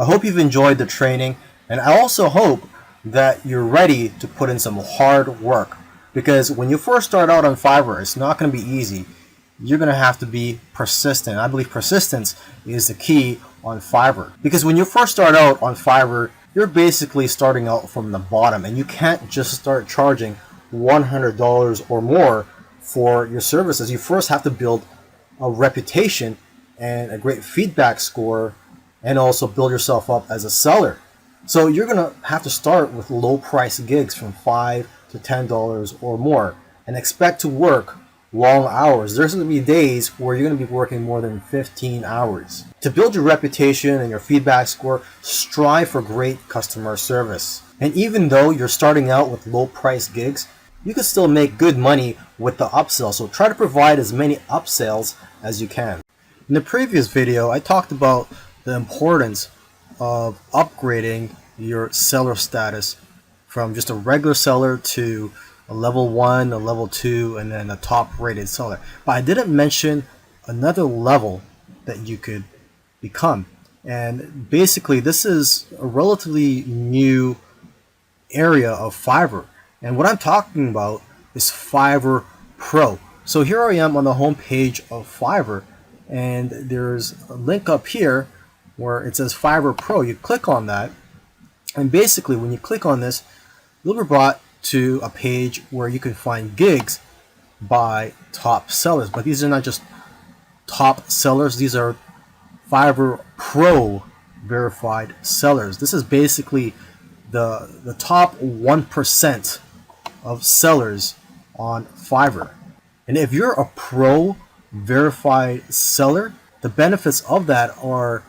I hope you've enjoyed the training, and I also hope that you're ready to put in some hard work, because when you first start out on Fiverr, it's not going to be easy. You're going to have to be persistent. I believe persistence is the key on Fiverr, because when you first start out on Fiverr, you're basically starting out from the bottom, and you can't just start charging $100 or more for your services. You first have to build a reputation and a great feedback score, and also build yourself up as a seller. So you're going to have to start with low price gigs from $5 to $10 or more, and expect to work long hours. There's going to be days where you're going to be working more than 15 hours. To build your reputation and your feedback score, strive for great customer service. And even though you're starting out with low price gigs, you can still make good money with the upsell. So try to provide as many upsells as you can. In the previous video, I talked about the importance of upgrading your seller status from just a regular seller to a level 1, a level 2, and then a top rated seller. But I didn't mention another level that you could become. And basically this is a relatively new area of Fiverr. And what I'm talking about is Fiverr Pro. So here I am on the home page of Fiverr, and there's a link up here where it says Fiverr Pro. You click on that, and basically when you click on this, you'll be brought to a page where you can find gigs by top sellers. But these are not just top sellers, these are Fiverr Pro verified sellers. This is basically the top 1% of sellers on Fiverr. And if you're a pro verified seller, the benefits of that are,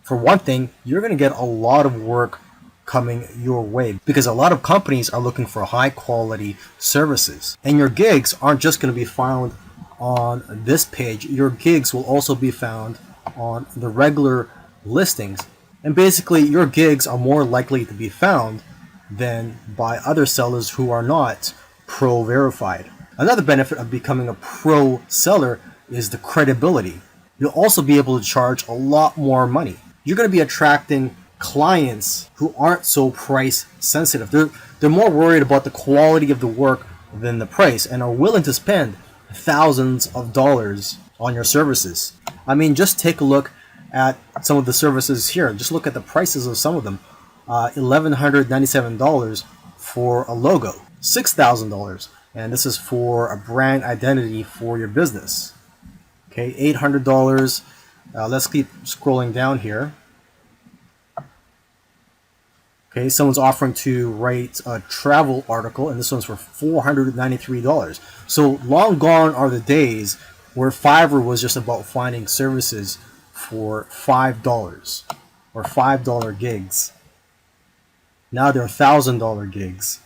for one thing, you're going to get a lot of work coming your way, because a lot of companies are looking for high quality services. And your gigs aren't just going to be found on this page. Your gigs will also be found on the regular listings. And basically your gigs are more likely to be found than by other sellers who are not pro verified. Another benefit of becoming a pro seller is the credibility. You'll also be able to charge a lot more money. You're going to be attracting clients who aren't so price sensitive. They're more worried about the quality of the work than the price, and are willing to spend thousands of dollars on your services. I mean, just take a look at some of the services here. Just look at the prices of some of them. $1,197 for a logo, $6,000, and this is for a brand identity for your business. Okay, $800. Let's keep scrolling down here. Okay, someone's offering to write a travel article, and this one's for $493. So long gone are the days where Fiverr was just about finding services for $5 or $5 gigs. Now they're $1,000 gigs.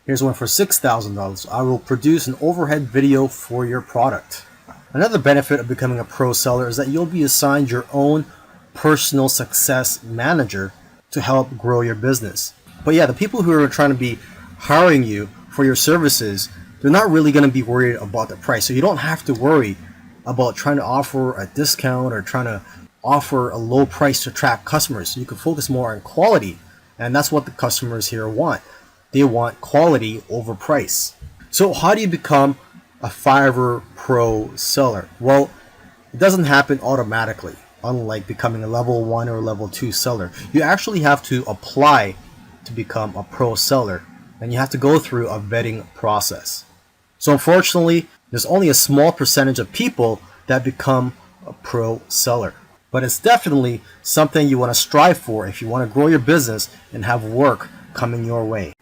Here's one for $6,000. I will produce an overhead video for your product. Another benefit of becoming a pro seller is that you'll be assigned your own personal success manager to help grow your business. But yeah, the people who are trying to be hiring you for your services, they're not really going to be worried about the price. So you don't have to worry about trying to offer a discount or trying to offer a low price to attract customers. So you can focus more on quality, and that's what the customers here want. They want quality over price. So how do you become a Fiverr Pro seller? Well, it doesn't happen automatically. Unlike becoming a level 1 or level 2 seller, you actually have to apply to become a pro seller, and you have to go through a vetting process. So unfortunately, there's only a small percentage of people that become a pro seller. But it's definitely something you want to strive for if you want to grow your business and have work coming your way.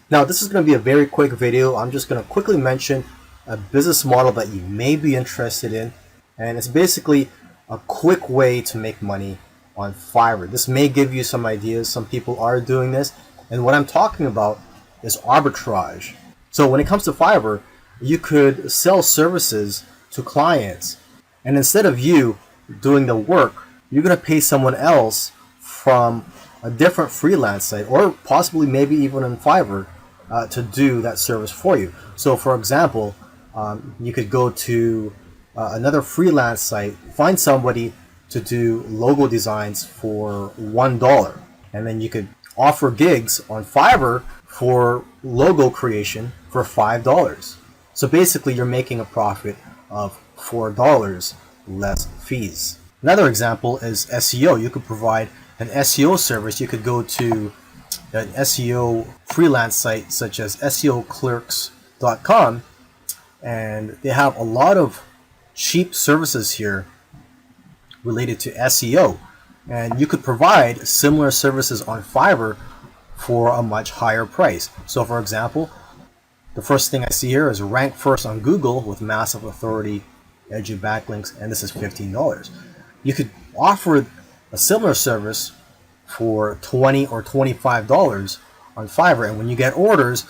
Now, this is going to be a very quick video. I'm just going to quickly mention a business model that you may be interested in, and it's basically a quick way to make money on Fiverr. This may give you some ideas. Some people are doing this, and what I'm talking about is arbitrage. So when it comes to Fiverr, you could sell services to clients, and instead of you doing the work, you're going to pay someone else from a different freelance site, or possibly maybe even on Fiverr, to do that service for you. So for example, you could go to another freelance site, find somebody to do logo designs for $1. And then you could offer gigs on Fiverr for logo creation for $5. So basically you're making a profit of $4 less fees. Another example is SEO. You could provide an SEO service. You could go to an SEO freelance site such as SEOclerks.com, and they have a lot of cheap services here related to SEO, and you could provide similar services on Fiverr for a much higher price. So for example, the first thing I see here is rank first on Google with massive authority, edgy backlinks, and this is $15. You could offer a similar service for $20 or $25 on Fiverr, and when you get orders,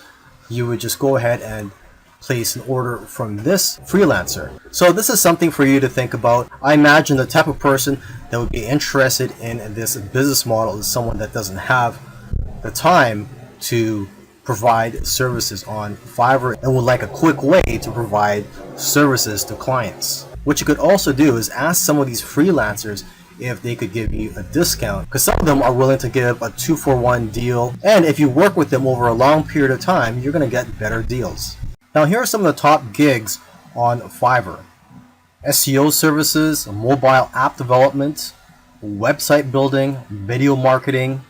you would just go ahead and place an order from this freelancer. So this is something for you to think about. I imagine the type of person that would be interested in this business model is someone that doesn't have the time to provide services on Fiverr and would like a quick way to provide services to clients. What you could also do is ask some of these freelancers if they could give you a discount, because some of them are willing to give a 2-for-1 deal, and if you work with them over a long period of time, you're going to get better deals. Now here are some of the top gigs on Fiverr: SEO services, mobile app development, website building, video marketing,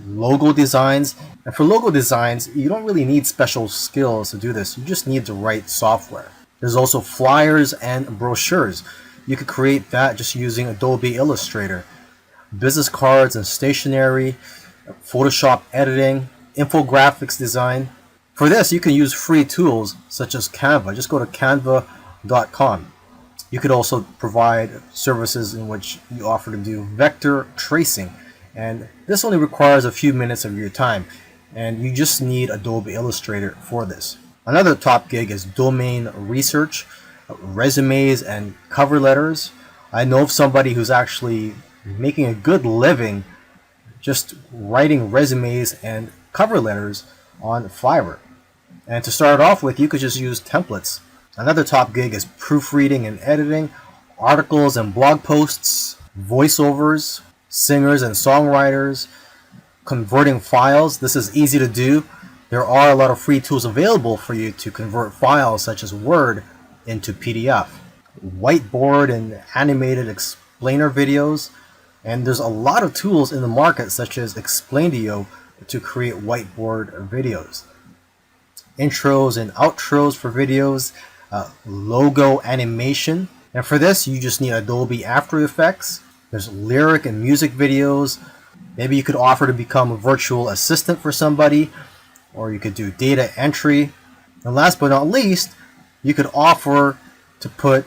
logo designs. And for logo designs, you don't really need special skills to do this. You just need the right software. There's also flyers and brochures. You could create that just using Adobe Illustrator. Business cards and stationery, Photoshop editing, infographics design. For this, you can use free tools such as Canva. Just go to canva.com. You could also provide services in which you offer to do vector tracing. And this only requires a few minutes of your time. And you just need Adobe Illustrator for this. Another top gig is domain research, resumes and cover letters. I know of somebody who's actually making a good living just writing resumes and cover letters on Fiverr. And to start off with, you could just use templates. Another top gig is proofreading and editing, articles and blog posts, voiceovers, singers and songwriters, converting files. This is easy to do. There are a lot of free tools available for you to convert files such as Word into PDF. Whiteboard and animated explainer videos. And there's a lot of tools in the market such as Explaindio to create whiteboard videos. Intros and outros for videos, logo animation. And for this, you just need Adobe After Effects. There's lyric and music videos. Maybe you could offer to become a virtual assistant for somebody, or you could do data entry. And last but not least, you could offer to put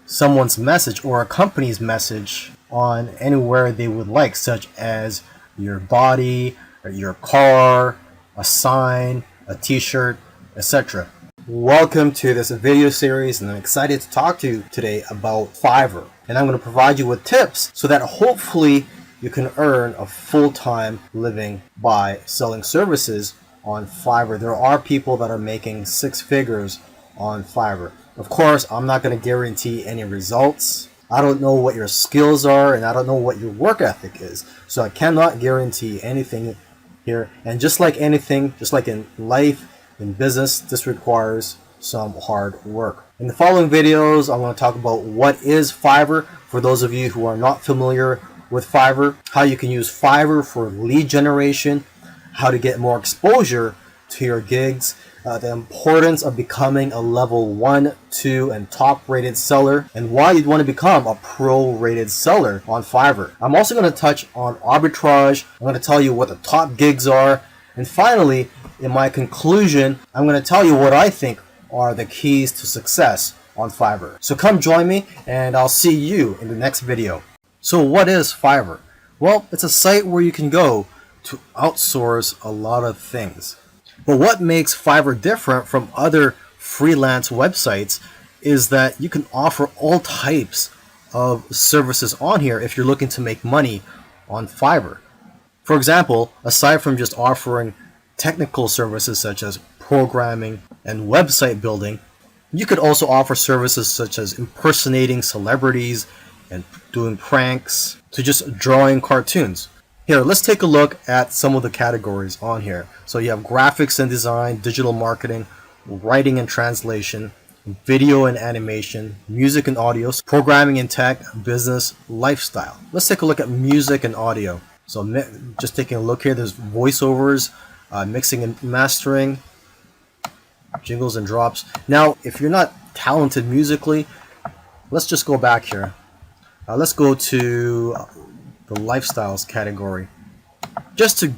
someone's message or a company's message on anywhere they would like, such as your body, or your car, a sign, a t-shirt, etc. Welcome to this video series, and I'm excited to talk to you today about Fiverr. And I'm going to provide you with tips so that hopefully you can earn a full-time living by selling services on Fiverr. There are people that are making 6 figures on Fiverr. Of course, I'm not going to guarantee any results. I don't know what your skills are, and I don't know what your work ethic is. So I cannot guarantee anything here. And just like anything, just like in life, in business, this requires some hard work. In the following videos, I want to talk about what is Fiverr for those of you who are not familiar with Fiverr, how you can use Fiverr for lead generation, how to get more exposure to your gigs, the importance of becoming a level 1, 2, and top rated seller, and why you'd want to become a pro rated seller on Fiverr. I'm also going to touch on arbitrage. I'm going to tell you what the top gigs are. And finally, in my conclusion, I'm going to tell you what I think are the keys to success on Fiverr. So come join me, and I'll see you in the next video. So what is Fiverr? Well, it's a site where you can go to outsource a lot of things. But what makes Fiverr different from other freelance websites is that you can offer all types of services on here if you're looking to make money on Fiverr. For example, aside from just offering technical services such as programming and website building, you could also offer services such as impersonating celebrities, and doing pranks to just drawing cartoons. Here, let's take a look at some of the categories on here. So you have graphics and design, digital marketing, writing and translation, video and animation, music and audio, programming and tech, business, lifestyle. Let's take a look at music and audio. So just taking a look here, there's voiceovers, mixing and mastering, jingles and drops. Now, if you're not talented musically, let's just go back here. Let's go to the lifestyles category, just to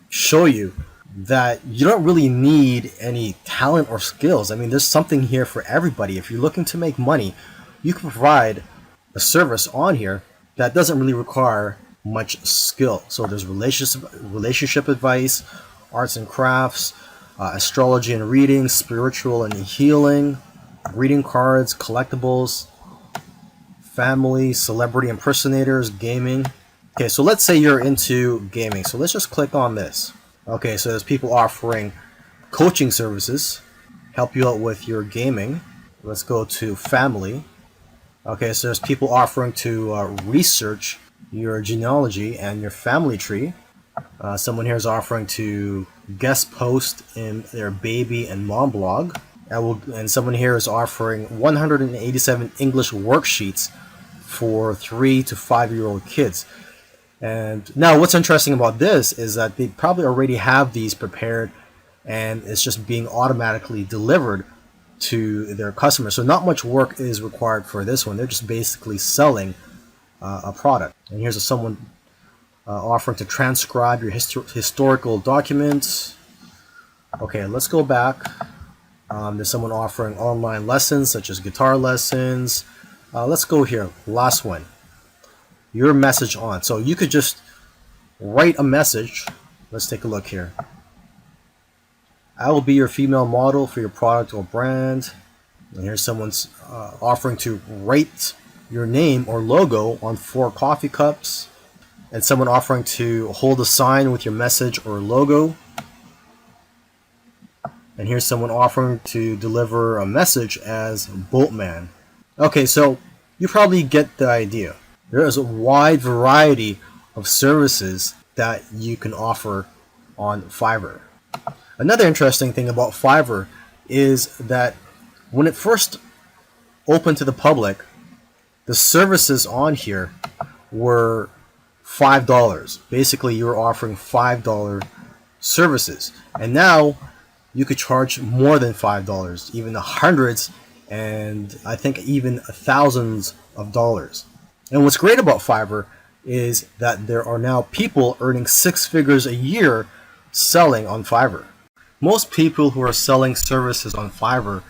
show you that you don't really need any talent or skills. I mean, there's something here for everybody. If you're looking to make money, you can provide a service on here that doesn't really require much skill. So there's relationship advice, arts and crafts, astrology and reading, spiritual and healing, greeting cards, collectibles, family, celebrity impersonators, gaming. Okay, so let's say you're into gaming. So let's just click on this. Okay, so there's people offering coaching services, help you out with your gaming. Let's go to family. Okay, so there's people offering to research your genealogy and your family tree. Someone here is offering to guest post in their baby and mom blog. And someone here is offering 187 English worksheets for 3 to 5-year-old kids. And now what's interesting about this is that they probably already have these prepared and it's just being automatically delivered to their customers. So not much work is required for this one. They're just basically selling a product. And here's someone offering to transcribe your historical documents. Okay, let's go back. There's someone offering online lessons such as guitar lessons. Let's go here, last one. Your message on. So you could just write a message. Let's take a look here. I will be your female model for your product or brand. And here's someone's offering to write your name or logo on 4 coffee cups. And someone offering to hold a sign with your message or logo. And here's someone offering to deliver a message as Boatman. Okay, so you probably get the idea. There is a wide variety of services that you can offer on Fiverr. Another interesting thing about Fiverr is that when it first opened to the public, the services on here were $5. Basically, you were offering $5 services. And now you could charge more than $5, even the hundreds and I think even thousands of dollars. And what's great about Fiverr is that there are now people earning 6 figures a year selling on Fiverr. Most people who are selling services on Fiverr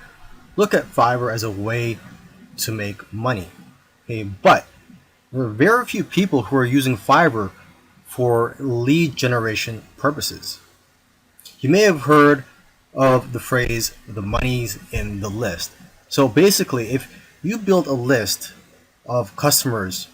look at Fiverr as a way to make money. Okay, but there are very few people who are using Fiverr for lead generation purposes. You may have heard of the phrase, the money's in the list. So basically, if you build a list of customers,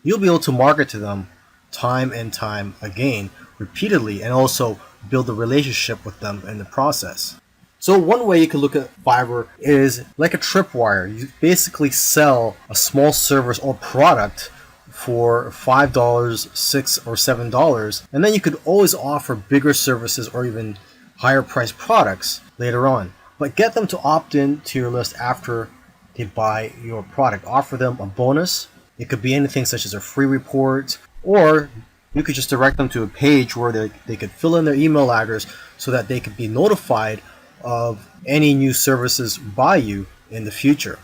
you'll be able to market to them time and time again, repeatedly, and also build a relationship with them in the process. So one way you can look at Fiverr is like a tripwire. You basically sell a small service or product for $5, $6, or $7, and then you could always offer bigger services or even higher priced products later on. But get them to opt in to your list after they buy your product. Offer them a bonus. It could be anything such as a free report, or you could just direct them to a page where they could fill in their email address so that they could be notified of any new services by you in the future.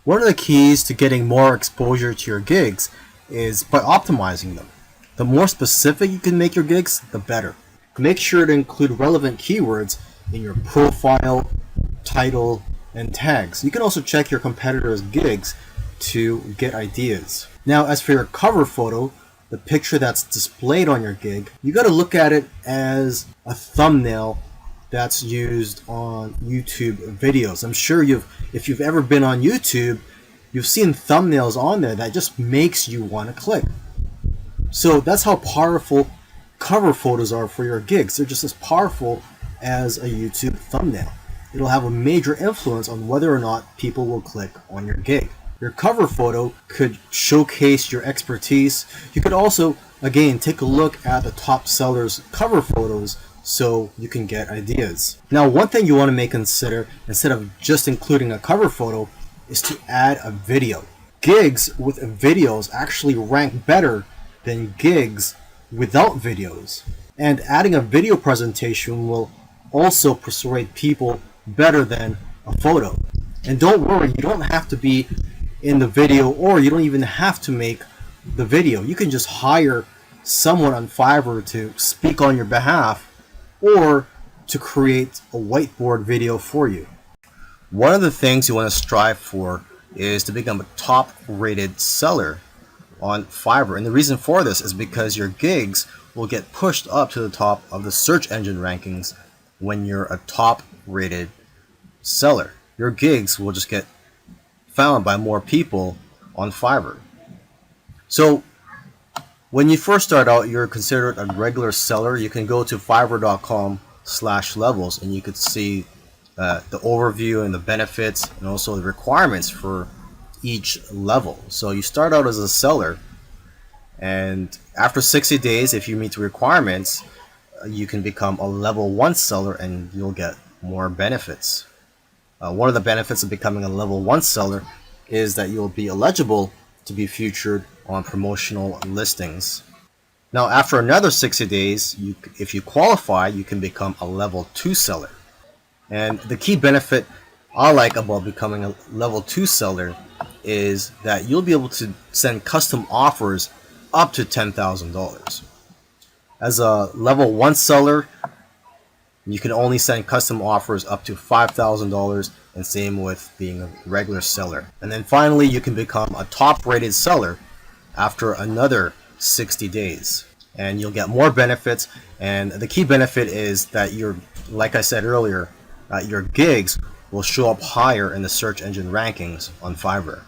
One of the keys to getting more exposure to your gigs is by optimizing them. The more specific you can make your gigs, the better. Make sure to include relevant keywords in your profile, title, and tags. You can also check your competitors' gigs to get ideas. Now, as for your cover photo, the picture that's displayed on your gig, you got to look at it as a thumbnail that's used on YouTube videos. I'm sure if you've ever been on YouTube, you've seen thumbnails on there that just makes you want to click. So that's how powerful cover photos are for your gigs. They're just as powerful as a YouTube thumbnail. It'll have a major influence on whether or not people will click on your gig. Your cover photo could showcase your expertise. You could also, again, take a look at the top sellers' cover photos so you can get ideas. Now, one thing you want to consider, instead of just including a cover photo, is to add a video. Gigs with videos actually rank better than gigs without videos. And adding a video presentation will also persuade people better than a photo. And don't worry, you don't have to be in the video, or you don't even have to make the video. You can just hire someone on Fiverr to speak on your behalf or to create a whiteboard video for you. One of the things you want to strive for is to become a top rated seller on Fiverr. And the reason for this is because your gigs will get pushed up to the top of the search engine rankings when you're a top rated seller. Your gigs will just get found by more people on Fiverr. So when you first start out, you're considered a regular seller. You can go to fiverr.com/levels and you could see the overview and the benefits and also the requirements for each level. So you start out as a seller, and after 60 days, if you meet the requirements, you can become a level 1 seller and you'll get more benefits. One of the benefits of becoming a level 1 seller is that you'll be eligible to be featured on promotional listings. Now, after another 60 days, if you qualify, you can become a level 2 seller. And the key benefit I like about becoming a level 2 seller is that you'll be able to send custom offers up to $10,000. As a level 1 seller, you can only send custom offers up to $5,000, and same with being a regular seller. And then finally, you can become a top rated seller after another 60 days. And you'll get more benefits, and the key benefit is that like I said earlier, your gigs will show up higher in the search engine rankings on Fiverr.